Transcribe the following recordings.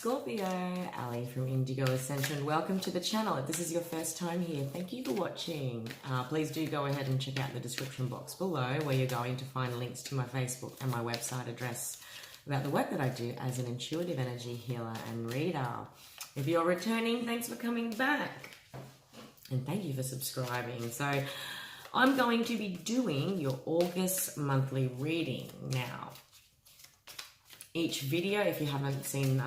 Scorpio, Ali from Indigo Ascension. Welcome to the channel. If this is your first time here, thank you for watching. Please do go ahead and check out the description box below where you're going to find links to my Facebook and my website address about the work that I do as an intuitive energy healer and reader. If you're returning, thanks for coming back. And thank you for subscribing. So I'm going to be doing your August monthly reading now. Each video, if you haven't seen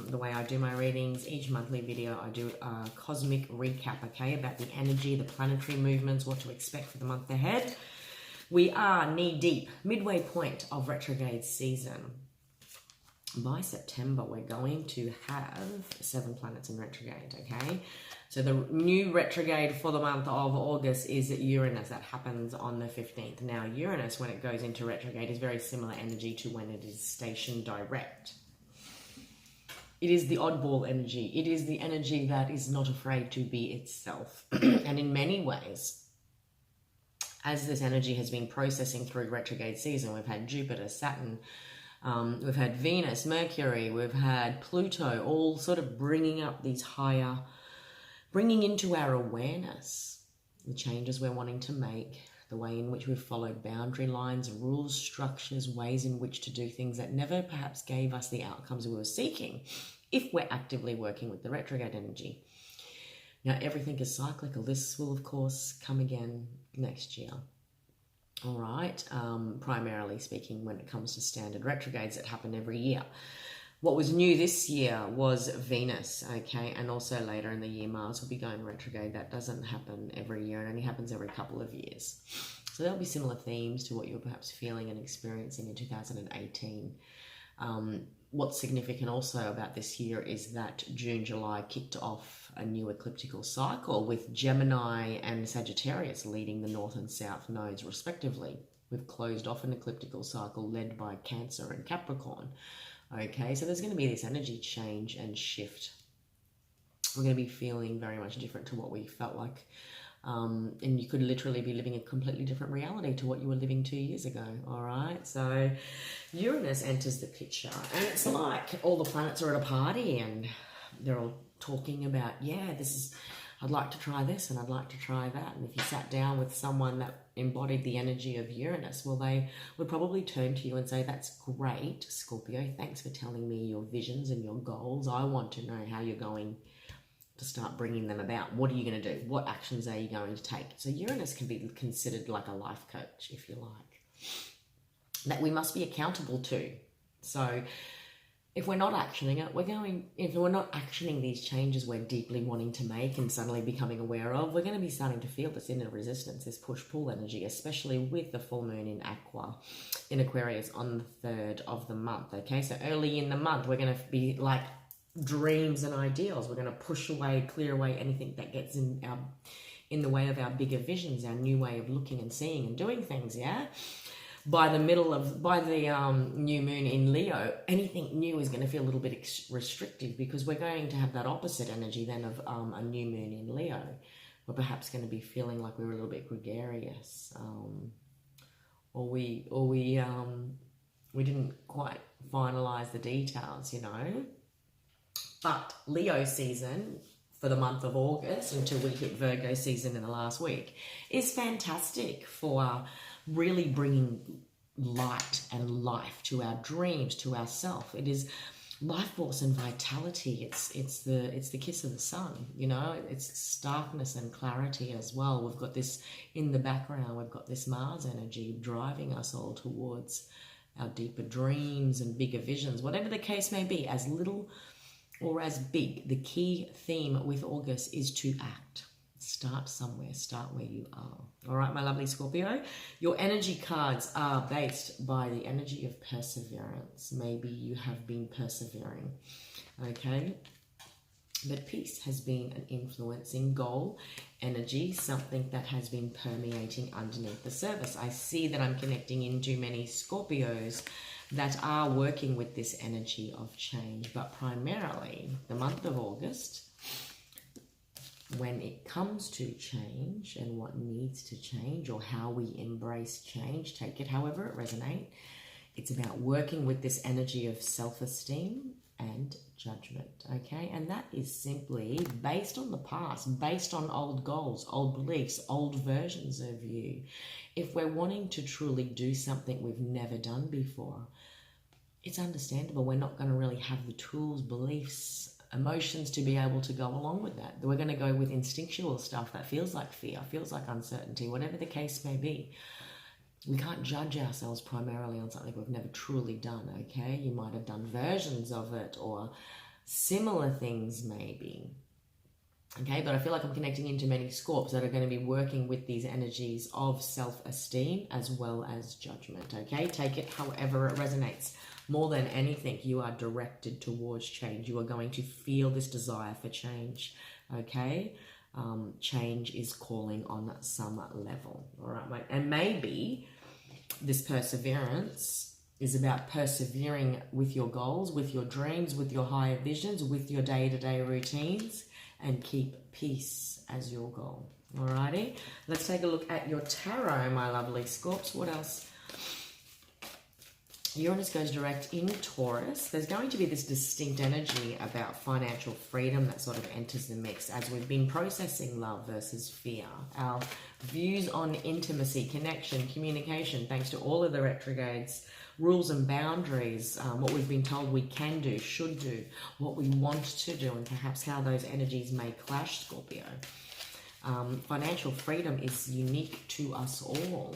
the way I do my readings, each monthly video I do a cosmic recap, okay, about the energy, the planetary movements, what to expect for the month ahead. We are knee deep, midway point of retrograde season. By September, we're going to have 7 planets in retrograde, okay? So the new retrograde for the month of August is Uranus. That happens on the 15th. Now, Uranus, when it goes into retrograde, is very similar energy to when it is stationed direct. It is the oddball energy. It is the energy that is not afraid to be itself. And in many ways, as this energy has been processing through retrograde season, we've had Jupiter, Saturn, we've had Venus, Mercury, we've had Pluto, all sort of bringing up these higher, bringing into our awareness the changes we're wanting to make, the way in which we've followed boundary lines, rules, structures, ways in which to do things that never perhaps gave us the outcomes we were seeking if we're actively working with the retrograde energy. Now, everything is cyclical. This will, of course, come again next year. All right, primarily speaking, when it comes to standard retrogrades that happen every year. What was new this year was Venus, okay, and also later in the year, Mars will be going retrograde. That doesn't happen every year. It only happens every couple of years. So there'll be similar themes to what you're perhaps feeling and experiencing in 2018. What's significant also about this year is that June, July kicked off a new ecliptical cycle with Gemini and Sagittarius leading the North and South nodes respectively. We've closed off an ecliptical cycle led by Cancer and Capricorn. Okay, so there's going to be this energy change and shift. We're going to be feeling very much different to what we felt like. And you could literally be living a completely different reality to what you were living 2 years ago. All right, so Uranus enters the picture. And it's like all the planets are at a party and they're all talking about, yeah, I'd like to try this and I'd like to try that. And if you sat down with someone that embodied the energy of Uranus, well, they would probably turn to you and say, that's great, Scorpio. Thanks for telling me your visions and your goals. I want to know how you're going to start bringing them about. What are you going to do? What actions are you going to take? So Uranus can be considered like a life coach, if you like, that we must be accountable to. So if we're not actioning it, if we're not actioning these changes we're deeply wanting to make and suddenly becoming aware of, we're going to be starting to feel this inner resistance, this push-pull energy, especially with the full moon in Aquarius on the 3rd of the month, okay? So early in the month, we're going to be like dreams and ideals. We're going to push away, clear away anything that gets in the way of our bigger visions, our new way of looking and seeing and doing things, yeah? By the new moon in Leo, anything new is going to feel a little bit restrictive because we're going to have that opposite energy then of a new moon in Leo. We're perhaps going to be feeling like we're a little bit gregarious, or we didn't quite finalize the details, you know. But Leo season for the month of August until we hit Virgo season in the last week is fantastic for really bringing light and life to our dreams, to ourself. It is life force and vitality. It's the kiss of the sun, you know. It's starkness and clarity as well. We've got this in the background. We've got this Mars energy driving us all towards our deeper dreams and bigger visions, whatever the case may be, as little or as big. The key theme with August is to act. Start somewhere, start where you are. All right, my lovely Scorpio, your energy cards are based by the energy of perseverance. Maybe you have been persevering, okay? But peace has been an influencing goal energy, something that has been permeating underneath the surface. I see that I'm connecting into many Scorpios that are working with this energy of change, but primarily the month of August, when it comes to change and what needs to change or how we embrace change, take it however it resonates, it's about working with this energy of self-esteem and judgment, okay? And that is simply based on the past, based on old goals, old beliefs, old versions of you. If we're wanting to truly do something we've never done before, it's understandable we're not going to really have the tools, beliefs, emotions to be able to go along with that. We're going to go with instinctual stuff that feels like fear, feels like uncertainty, whatever the case may be. We can't judge ourselves primarily on something we've never truly done, okay? You might have done versions of it or similar things maybe, okay? But I feel like I'm connecting into many Scorps that are going to be working with these energies of self-esteem as well as judgment, okay? Take it however it resonates. More than anything, you are directed towards change. You are going to feel this desire for change, okay? Change is calling on some level, all right, mate? And maybe this perseverance is about persevering with your goals, with your dreams, with your higher visions, with your day-to-day routines, and keep peace as your goal, all righty? Let's take a look at your tarot, my lovely Scorps. What else? Uranus goes direct in Taurus. There's going to be this distinct energy about financial freedom that sort of enters the mix as we've been processing love versus fear. Our views on intimacy, connection, communication, thanks to all of the retrogrades, rules and boundaries, what we've been told we can do, should do, what we want to do, and perhaps how those energies may clash, Scorpio. Financial freedom is unique to us all.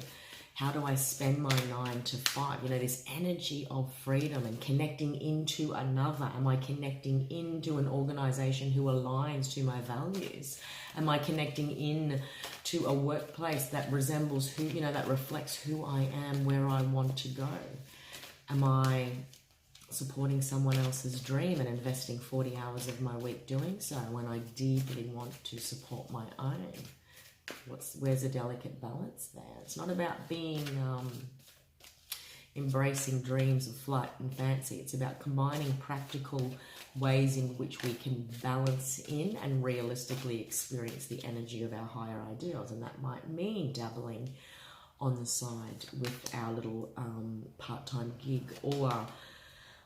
How do I spend my 9 to 5? You know, this energy of freedom and connecting into another. Am I connecting into an organization who aligns to my values? Am I connecting in to a workplace that resembles who, you know, that reflects who I am, where I want to go? Am I supporting someone else's dream and investing 40 hours of my week doing so when I deeply want to support my own? Where's a delicate balance there? It's not about being embracing dreams of flight and fancy. It's about combining practical ways in which we can balance in and realistically experience the energy of our higher ideals. And that might mean dabbling on the side with our little part-time gig or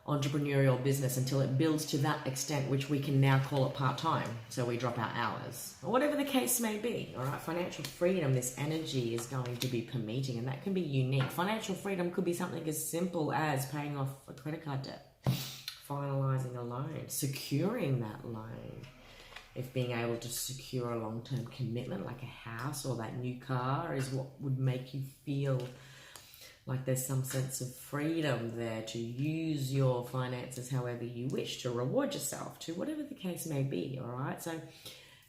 entrepreneurial business until it builds to that extent which we can now call it part-time, so we drop our hours, or whatever the case may be. All right, financial freedom, this energy is going to be permeating, and that can be unique. Financial freedom could be something as simple as paying off a credit card debt, finalizing a loan, securing that loan. If being able to secure a long-term commitment like a house or that new car is what would make you feel like there's some sense of freedom there to use your finances however you wish, to reward yourself, to whatever the case may be, all right? So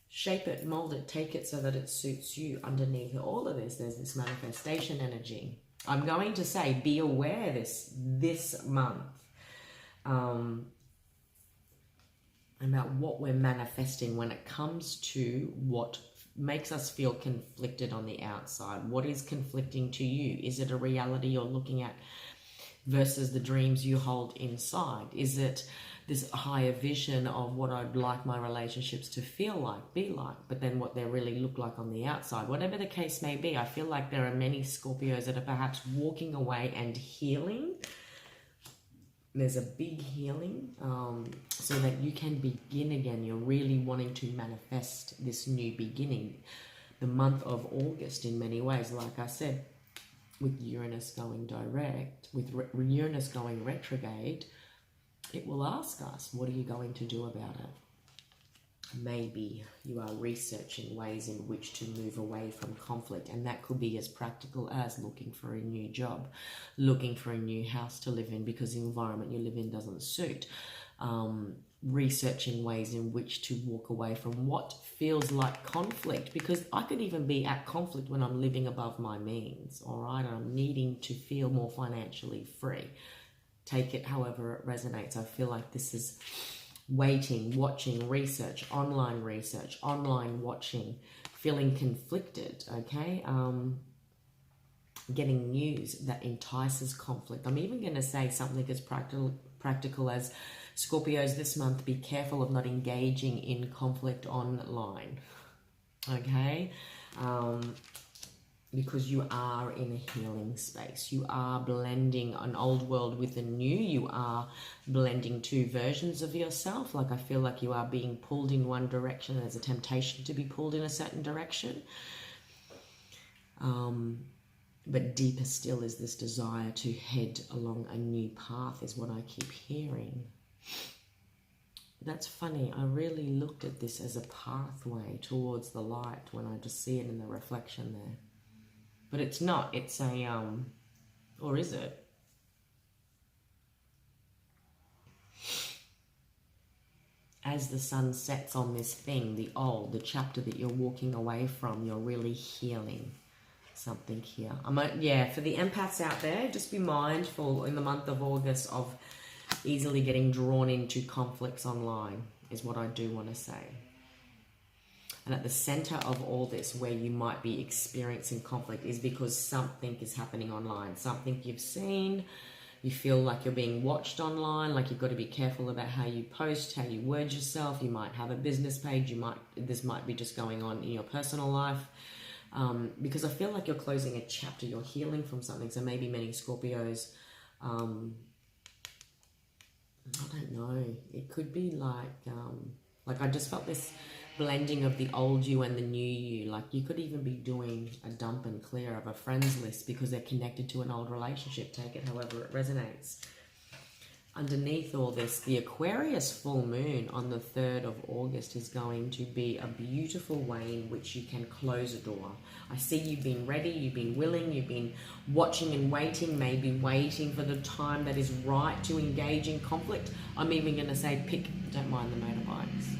shape it, mold it, take it so that it suits you. Underneath all of this, there's this manifestation energy. I'm going to say be aware this month about what we're manifesting when it comes to what makes us feel conflicted on the outside. What is conflicting to you? Is it a reality you're looking at versus the dreams you hold inside? Is it this higher vision of what I'd like my relationships to feel like, be like, but then what they really look like on the outside? Whatever the case may be, I feel like there are many Scorpios that are perhaps walking away and healing. There's a big healing so that you can begin again. You're really wanting to manifest this new beginning. The month of August, in many ways, like I said, with Uranus going direct, with Uranus going retrograde, it will ask us, what are you going to do about it? Maybe you are researching ways in which to move away from conflict, and that could be as practical as looking for a new job, looking for a new house to live in because the environment you live in doesn't suit, researching ways in which to walk away from what feels like conflict, because I could even be at conflict when I'm living above my means, all right, and I'm needing to feel more financially free. Take it however it resonates. I feel like this is waiting, watching, research, online watching, feeling conflicted, okay? Getting news that entices conflict. I'm even going to say something as practical as, Scorpios, this month, be careful of not engaging in conflict online, okay? because you are in a healing space. You are blending an old world with a new. You are blending two versions of yourself. Like, I feel like you are being pulled in one direction. There's a temptation to be pulled in a certain direction. But deeper still is this desire to head along a new path, is what I keep hearing. That's funny. I really looked at this as a pathway towards the light when I just see it in the reflection there. But it's not. It's a, or is it? As the sun sets on this thing, the chapter that you're walking away from, you're really healing something here. Yeah, for the empaths out there, just be mindful in the month of August of easily getting drawn into conflicts online, is what I do want to say. And at the center of all this, where you might be experiencing conflict, is because something is happening online. Something you've seen, you feel like you're being watched online, like you've got to be careful about how you post, how you word yourself. You might have a business page. This might be just going on in your personal life. Because I feel like you're closing a chapter. You're healing from something. So maybe many Scorpios, I don't know. It could be like I just felt this blending of the old you and the new you. Like, you could even be doing a dump and clear of a friends list because they're connected to an old relationship. Take it however it resonates. Underneath all this, the Aquarius full moon on the 3rd of August is going to be a beautiful way in which you can close a door. I see you've been ready, you've been willing, you've been watching and waiting, maybe waiting for the time that is right to engage in conflict. I'm even going to say don't mind the motorbikes.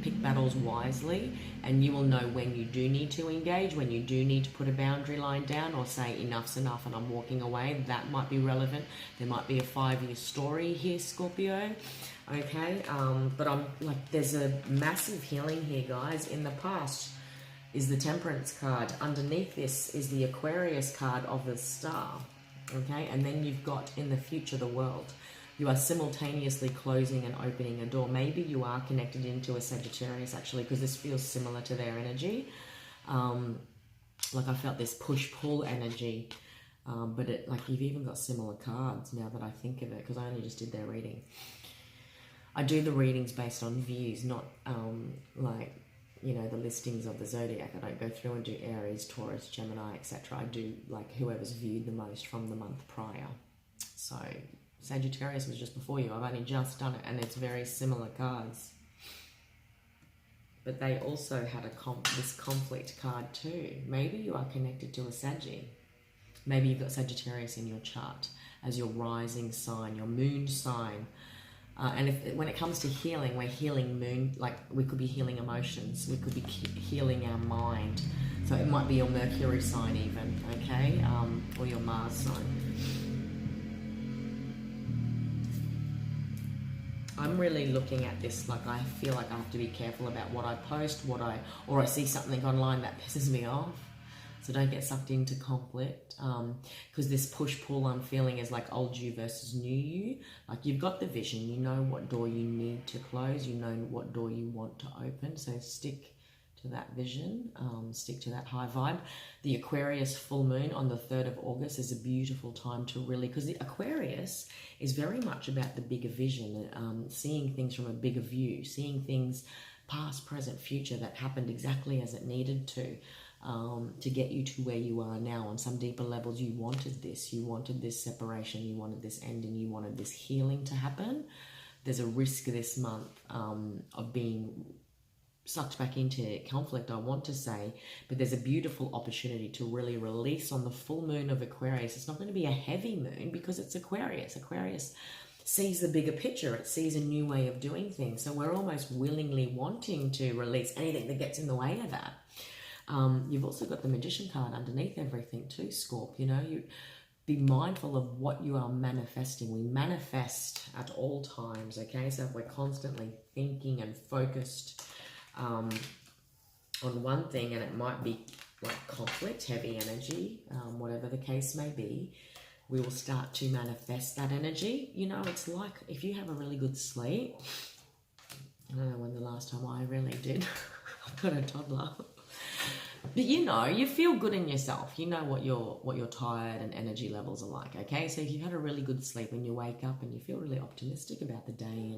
Pick battles wisely, and you will know when you do need to engage, when you do need to put a boundary line down or say enough's enough and I'm walking away. That might be relevant. There might be a 5-year story here, Scorpio. Okay, but I'm like, there's a massive healing here, guys. In the past is the Temperance card. Underneath this is the Aquarius card of the Star. Okay, and then you've got in the future the World. You are simultaneously closing and opening a door. Maybe you are connected into a Sagittarius, actually, because this feels similar to their energy. Like, I felt this push-pull energy, but you've even got similar cards now that I think of it, because I only just did their reading. I do the readings based on views, not the listings of the zodiac. I don't go through and do Aries, Taurus, Gemini, etc. I do whoever's viewed the most from the month prior. So Sagittarius was just before you. I've only just done it, and it's very similar cards. But they also had this conflict card too. Maybe you are connected to a Saggy. Maybe you've got Sagittarius in your chart as your rising sign, your moon sign. And when it comes to healing, we're healing moon, we could be healing emotions. We could be healing our mind. So it might be your Mercury sign even, okay? Or your Mars sign. I'm really looking at this I feel like I have to be careful about what I post, or I see something online that pisses me off. So don't get sucked into conflict, because this push-pull I'm feeling is like old you versus new you. Like, you've got the vision, you know what door you need to close, you know what door you want to open, so stick to that vision, stick to that high vibe. The Aquarius full moon on the 3rd of August is a beautiful time to really, because the Aquarius is very much about the bigger vision, seeing things from a bigger view, seeing things past, present, future that happened exactly as it needed to get you to where you are now. On some deeper levels, you wanted this separation, you wanted this ending, you wanted this healing to happen. There's a risk this month of being sucked back into conflict, I want to say, but there's a beautiful opportunity to really release on the full moon of Aquarius. It's not going to be a heavy moon because it's Aquarius. Aquarius sees the bigger picture. It sees a new way of doing things. So we're almost willingly wanting to release anything that gets in the way of that. You've also got the Magician card underneath everything too, Scorp. You be mindful of what you are manifesting. We manifest at all times, okay? So if we're constantly thinking and focused on one thing, and it might be like conflict, heavy energy, whatever the case may be, we will start to manifest that energy. It's like if you have a really good sleep. I don't know when the last time I really did. I've got a toddler. But you know, you feel good in yourself. You know what your tired and energy levels are like, okay? So if you've had a really good sleep and you wake up and you feel really optimistic about the day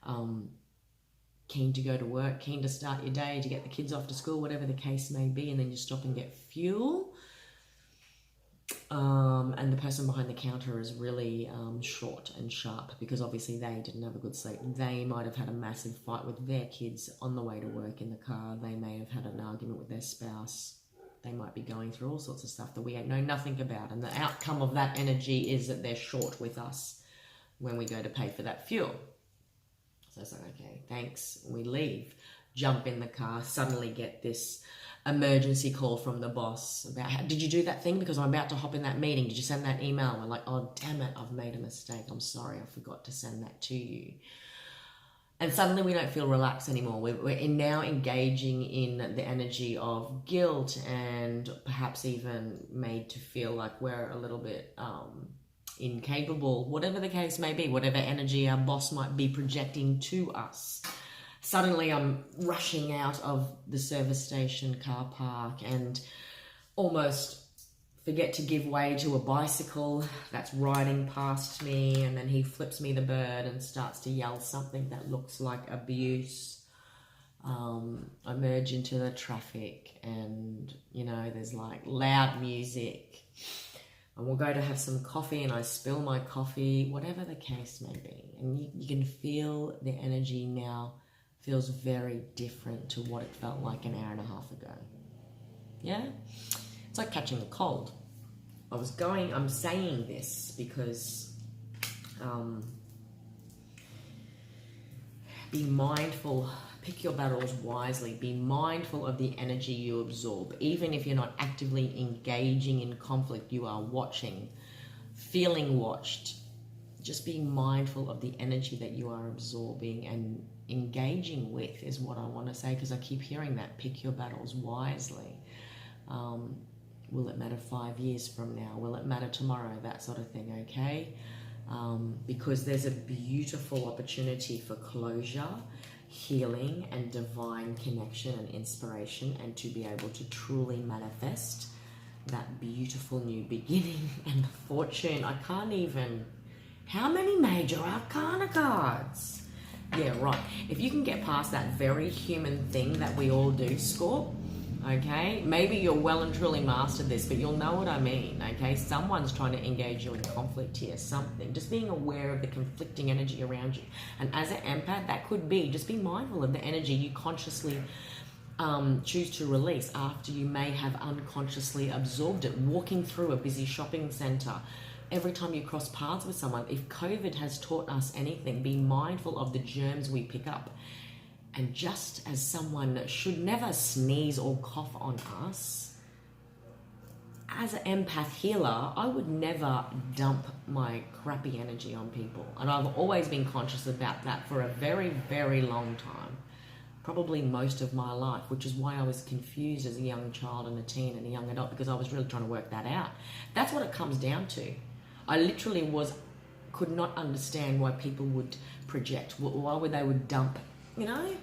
and keen to go to work, keen to start your day, to get the kids off to school, whatever the case may be, and then you stop and get fuel, and the person behind the counter is really short and sharp because obviously they didn't have a good sleep. They might have had a massive fight with their kids on the way to work in the car. They may have had an argument with their spouse. They might be going through all sorts of stuff that we know nothing about, and the outcome of that energy is that they're short with us when we go to pay for that fuel. So it's like, okay, thanks. We leave, jump in the car, suddenly get this emergency call from the boss about, did you do that thing? Because I'm about to hop in that meeting. Did you send that email? We're like, oh, damn it, I've made a mistake. I'm sorry, I forgot to send that to you. And suddenly we don't feel relaxed anymore. We're now engaging in the energy of guilt and perhaps even made to feel like we're a little bit incapable, whatever the case may be, whatever energy our boss might be projecting to us. Suddenly I'm rushing out of the service station car park and almost forget to give way to a bicycle that's riding past me, and then he flips me the bird and starts to yell something that looks like abuse. I merge into the traffic and, you know, there's like loud music. And we'll go to have some coffee and I spill my coffee, whatever the case may be. And you can feel the energy now feels very different to what it felt like an hour and a half ago. Yeah? It's like catching a cold. I'm saying this because be mindful, pick your battles wisely, be mindful of the energy you absorb. Even if you're not actively engaging in conflict, you are watching, feeling watched. Just being mindful of the energy that you are absorbing and engaging with is what I want to say, because I keep hearing that, pick your battles wisely. Will it matter 5 years from now? Will it matter tomorrow? That sort of thing, okay? Because there's a beautiful opportunity for closure, healing, and divine connection and inspiration, and to be able to truly manifest that beautiful new beginning and the fortune. I can't even... How many major arcana cards? Yeah, right. If you can get past that very human thing that we all do, Scorp, okay? Maybe you're well and truly mastered this, but you'll know what I mean, okay? Someone's trying to engage you in conflict here, something. Just being aware of the conflicting energy around you. And as an empath, that could be, just be mindful of the energy you consciously choose to release after you may have unconsciously absorbed it. Walking through a busy shopping center, every time you cross paths with someone, if COVID has taught us anything, be mindful of the germs we pick up. And just as someone should never sneeze or cough on us, as an empath healer, I would never dump my crappy energy on people. And I've always been conscious about that for a very, very long time. Probably most of my life, which is why I was confused as a young child and a teen and a young adult, because I was really trying to work that out. That's what it comes down to. I literally could not understand why people would project, why would they would dump, you know?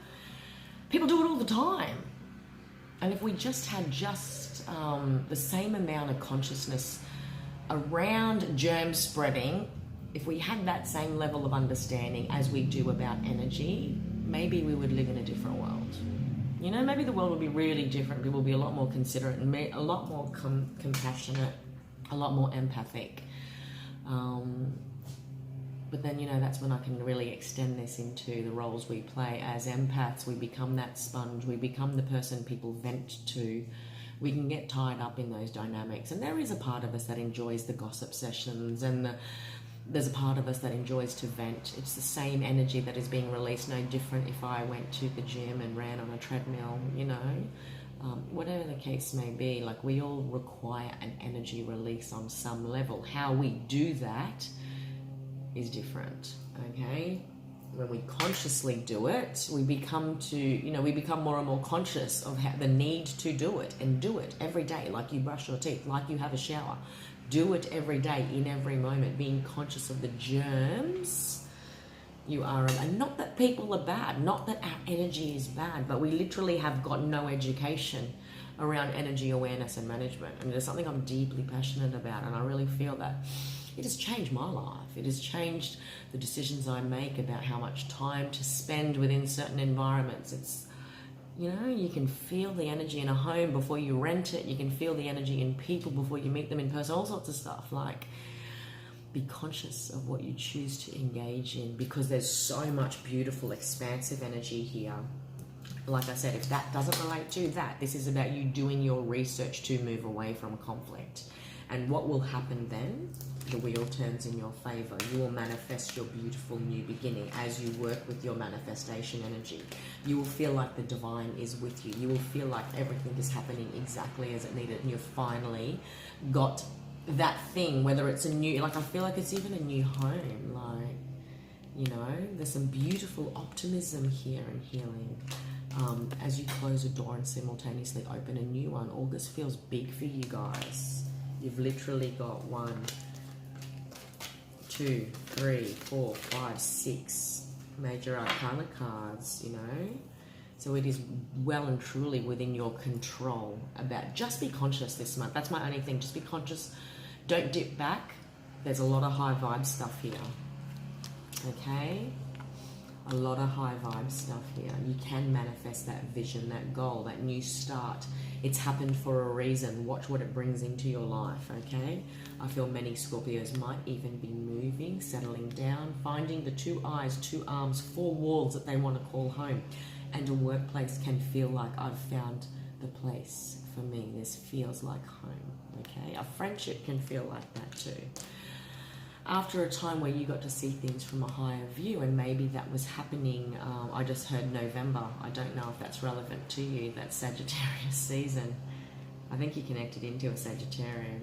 People do it all the time. And if we just had the same amount of consciousness around germ spreading, if we had that same level of understanding as we do about energy, maybe we would live in a different world. You know, maybe the world would be really different. People would be a lot more considerate and a lot more compassionate, a lot more empathic. But then, you know, that's when I can really extend this into the roles we play as empaths. We become that sponge. We become the person people vent to. We can get tied up in those dynamics. And there is a part of us that enjoys the gossip sessions, and there's a part of us that enjoys to vent. It's the same energy that is being released, no different if I went to the gym and ran on a treadmill, you know. Whatever the case may be, like, we all require an energy release on some level. How we do that is different, okay? When we consciously do it, we become more and more conscious of the need to do it, and do it every day, like you brush your teeth, like you have a shower. Do it every day, in every moment, being conscious of the germs you are. And not that people are bad, not that our energy is bad, but we literally have got no education around energy awareness and management. I mean, there's something I'm deeply passionate about, and I really feel that it has changed my life. It has changed the decisions I make about how much time to spend within certain environments. It's, you know, you can feel the energy in a home before you rent it. You can feel the energy in people before you meet them in person, all sorts of stuff. Like, be conscious of what you choose to engage in, because there's so much beautiful, expansive energy here. Like I said, if that doesn't relate to that, this is about you doing your research to move away from conflict. And what will happen then? The wheel turns in your favor. You will manifest your beautiful new beginning as you work with your manifestation energy. You will feel like the divine is with you. You will feel like everything is happening exactly as it needed, and you've finally got that thing, whether it's a new, like I feel like it's even a new home, like, you know, there's some beautiful optimism here and healing. As you close a door and simultaneously open a new one. August feels big for you guys. You've literally got 1, 2, 3, 4, 5, 6 major arcana cards, you know. So it is well and truly within your control. About just be conscious this month. That's my only thing. Just be conscious. Don't dip back. There's a lot of high vibe stuff here. Okay? A lot of high vibe stuff here. You can manifest that vision, that goal, that new start. It's happened for a reason. Watch what it brings into your life, okay? I feel many Scorpios might even be moving, settling down, finding the 2 eyes, 2 arms, 4 walls that they want to call home. And a workplace can feel like I've found the place for me. This feels like home, okay? A friendship can feel like that too. After a time where you got to see things from a higher view, and maybe that was happening, I just heard November. I don't know if that's relevant to you, that Sagittarius season. I think you connected into a Sagittarian,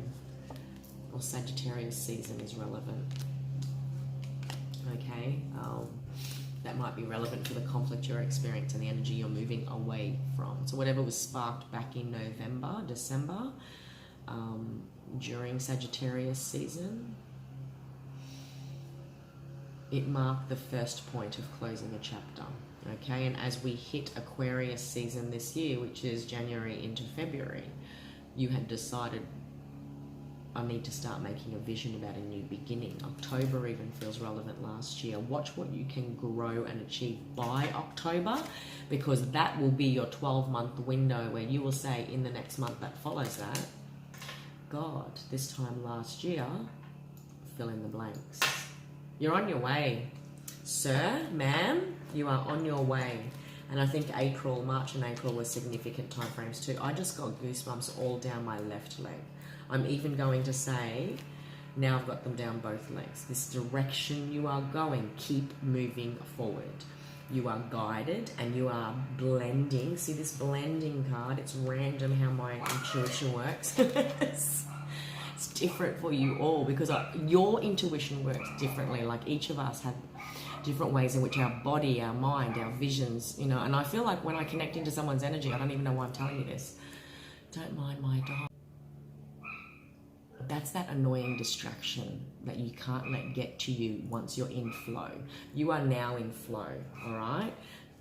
or Sagittarius season is relevant. Okay, that might be relevant for the conflict you're experiencing and the energy you're moving away from. So whatever was sparked back in November, December, during Sagittarius season, it marked the first point of closing a chapter, okay? And as we hit Aquarius season this year, which is January into February, you had decided, I need to start making a vision about a new beginning. October even feels relevant last year. Watch what you can grow and achieve by October, because that will be your 12-month window where you will say in the next month that follows that, God, this time last year, fill in the blanks. You're on your way. Sir, ma'am, you are on your way. And I think March and April were significant time frames too. I just got goosebumps all down my left leg. I'm even going to say, now I've got them down both legs. This direction you are going, keep moving forward. You are guided and you are blending. See this blending card? It's random how my intuition works. It's different for you all, because your intuition works differently. Like each of us have different ways in which our body, our mind, our visions, you know, and I feel like when I connect into someone's energy, I don't even know why I'm telling you this. Don't mind my dog. That's that annoying distraction that you can't let get to you once you're in flow. You are now in flow, all right?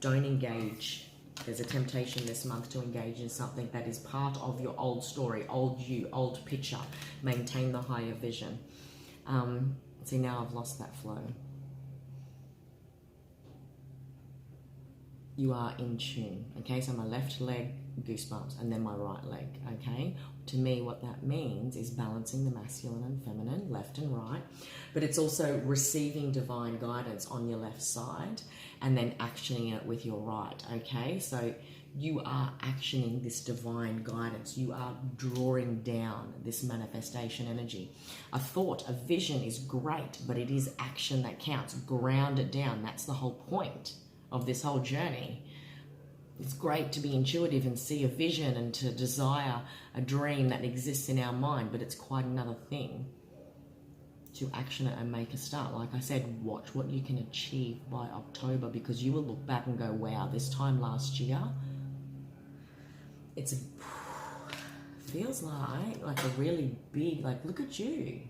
Don't engage. There's a temptation this month to engage in something that is part of your old story, old you, old picture. Maintain the higher vision. See, now I've lost that flow. You are in tune, okay? So my left leg, goosebumps, and then my right leg, okay? To me, what that means is balancing the masculine and feminine, left and right, but it's also receiving divine guidance on your left side and then actioning it with your right, okay? So you are actioning this divine guidance. You are drawing down this manifestation energy. A thought, a vision is great, but it is action that counts. Ground it down. That's the whole point of this whole journey. It's great to be intuitive and see a vision and to desire a dream that exists in our mind, but it's quite another thing to action it and make a start. Like I said, watch what you can achieve by October, because you will look back and go, wow, this time last year, it feels like a really big, like, look at you.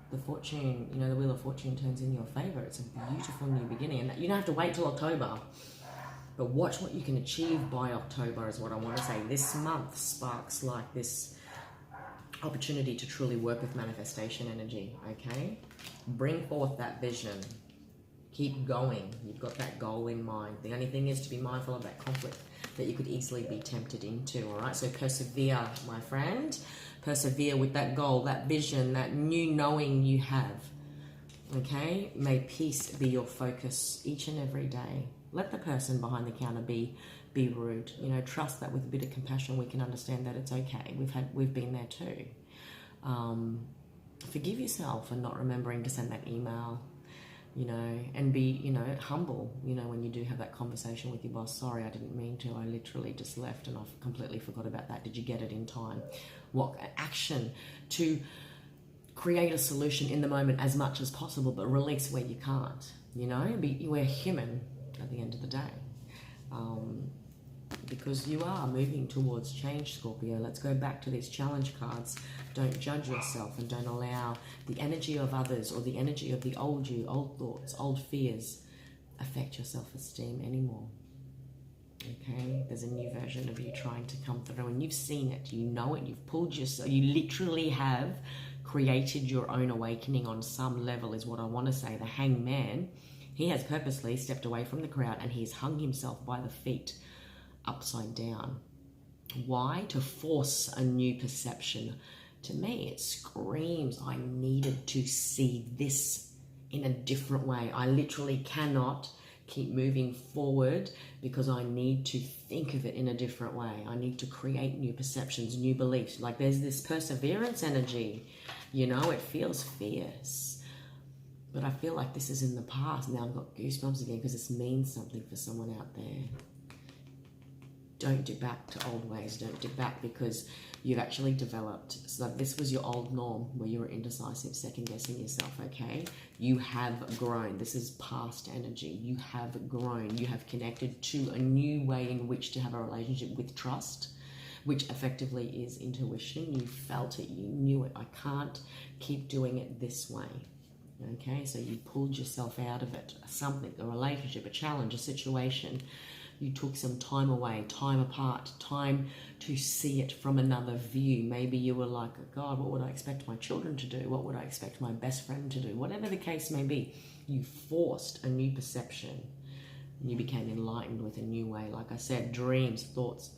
The fortune, you know, the wheel of fortune turns in your favor. It's a beautiful new beginning, and you don't have to wait till October. But watch what you can achieve by October is what I want to say. This month sparks like this opportunity to truly work with manifestation energy, okay? Bring forth that vision. Keep going. You've got that goal in mind. The only thing is to be mindful of that conflict that you could easily be tempted into, all right? So persevere, my friend. Persevere with that goal, that vision, that new knowing you have, okay? May peace be your focus each and every day. Let the person behind the counter be rude. You know, trust that with a bit of compassion we can understand that it's okay. We've been there too. Forgive yourself for not remembering to send that email, you know, and be, you know, humble, you know, when you do have that conversation with your boss. Sorry, I didn't mean to. I literally just left and I completely forgot about that. Did you get it in time? What action to create a solution in the moment as much as possible, but release where you can't, you know? We're human at the end of the day. Because you are moving towards change, Scorpio. Let's go back to these challenge cards. Don't judge yourself and don't allow the energy of others or the energy of the old you, old thoughts, old fears affect your self-esteem anymore. Okay? There's a new version of you trying to come through and you've seen it, you know it, you've pulled yourself, you literally have created your own awakening on some level is what I want to say. The hangman, he has purposely stepped away from the crowd and he's hung himself by the feet upside down. Why? To force a new perception. To me, it screams, I needed to see this in a different way. I literally cannot keep moving forward because I need to think of it in a different way. I need to create new perceptions, new beliefs. Like there's this perseverance energy, you know, it feels fierce. But I feel like this is in the past. Now I've got goosebumps again because this means something for someone out there. Don't dip back to old ways. Don't dip back because you've actually developed. So this was your old norm where you were indecisive, second-guessing yourself, okay? You have grown. This is past energy. You have grown. You have connected to a new way in which to have a relationship with trust, which effectively is intuition. You felt it. You knew it. I can't keep doing it this way. Okay, so you pulled yourself out of it. Something, a relationship, a challenge, a situation. You took some time away, time apart, time to see it from another view. Maybe you were like, God, what would I expect my children to do? What would I expect my best friend to do? Whatever the case may be, you forced a new perception. You became enlightened with a new way. Like I said, dreams, thoughts,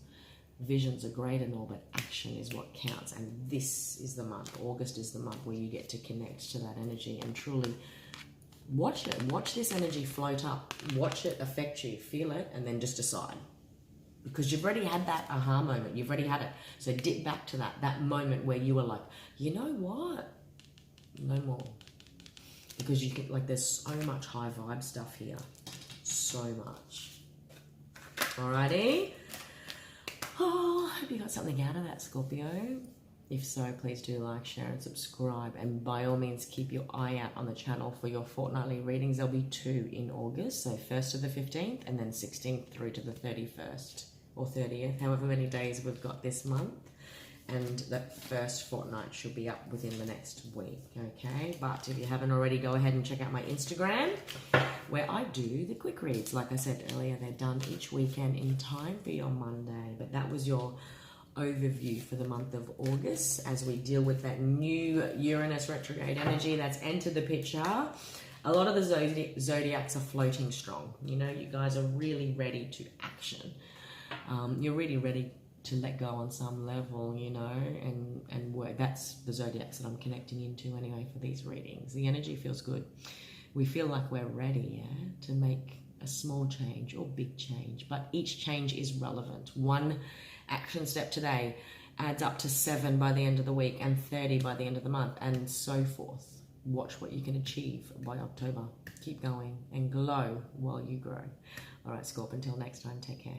visions are great and all, but action is what counts. And this is the month. August is the month where you get to connect to that energy and truly watch it. Watch this energy float up. Watch it affect you. Feel it and then just decide. Because you've already had that aha moment. You've already had it. So dip back to that moment where you were like, you know what? No more. Because you get like there's so much high vibe stuff here. So much. Alrighty. Oh, I hope you got something out of that, Scorpio. If so, please do like, share, and subscribe. And by all means, keep your eye out on the channel for your fortnightly readings. There'll be 2 in August. So 1st to the 15th and then 16th through to the 31st or 30th, however many days we've got this month. And that first fortnight should be up within the next week, okay? But if you haven't already, go ahead and check out my Instagram where I do the quick reads. Like I said earlier, they're done each weekend in time for your Monday. But that was your overview for the month of August as we deal with that new Uranus retrograde energy that's entered the picture. A lot of the zodiacs are floating strong. You know, you guys are really ready to action. You're really ready to let go on some level, you know, and work. That's the zodiacs that I'm connecting into anyway for these readings. The energy feels good. We feel like we're ready, yeah, to make a small change or big change, but each change is relevant. One action step today adds up to 7 by the end of the week and 30 by the end of the month and so forth. Watch what you can achieve by October. Keep going and glow while you grow. All right, Scorp, until next time, take care.